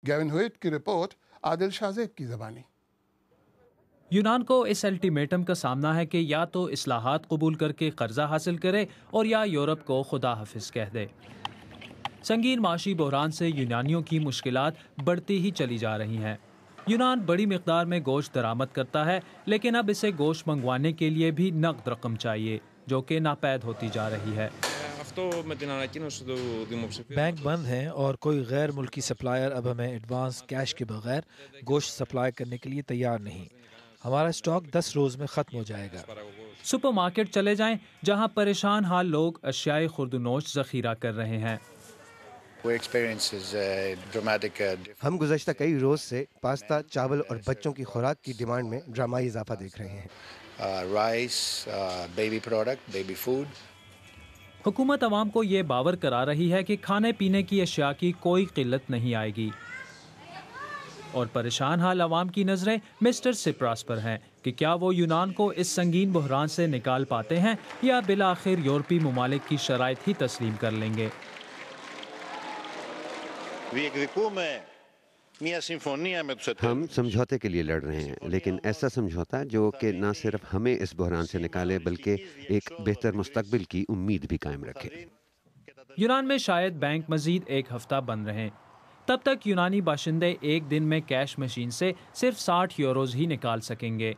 Given ہوئٹ کی report, عادل شاہزیب کی زبانی۔ یونان کو اس الٹیمیٹم کا سامنا ہے کہ یا تو اصلاحات قبول کر کے قرضہ حاصل کرے اور یا یورپ کو خدا حافظ کہہ دے۔ سنگین معاشی بحران سے یونانیوں کی مشکلات بڑھتی ہی چلی جا رہی ہیں۔ یونان بڑی مقدار میں گوشت درآمد کرتا ہے، لیکن اب اسے گوشت منگوانے کے لیے بھی نقد رقم چاہیے، جو کہ ناپید ہوتی جا رہی ہے۔ بینک بند ہیں اور کوئی غیر ملکی سپلائر اب ہمیں ایڈوانس کیش کے بغیر گوشت سپلائی کرنے کے لیے تیار نہیں۔ ہمارا اسٹاک 10 روز میں ختم ہو جائے گا۔ سپر مارکیٹ چلے جائیں، جہاں پریشان حال لوگ اشیاء خرد و نوش ذخیرہ کر رہے ہیں۔ ہم گزشتہ کئی روز سے پاستا، چاول اور بچوں کی خوراک کی ڈیمانڈ میں ڈرامائی اضافہ دیکھ رہے ہیں۔ Rice, baby product, baby food. حکومت عوام کو یہ باور کرا رہی ہے کہ کھانے پینے کی اشیاء کی کوئی قلت نہیں آئے گی، اور پریشان حال عوام کی نظریں مسٹر سپراس پر ہیں کہ کیا وہ یونان کو اس سنگین بحران سے نکال پاتے ہیں یا بالآخر یورپی ممالک کی شرائط ہی تسلیم کر لیں گے۔ ہم سمجھوتے کے لیے لڑ رہے ہیں، لیکن ایسا سمجھوتا جو کہ نہ صرف ہمیں اس بحران سے نکالے بلکہ ایک بہتر مستقبل کی امید بھی قائم رکھے۔ یونان میں شاید بینک مزید ایک ہفتہ بند رہیں، تب تک یونانی باشندے ایک دن میں کیش مشین سے صرف 60 یوروز ہی نکال سکیں گے۔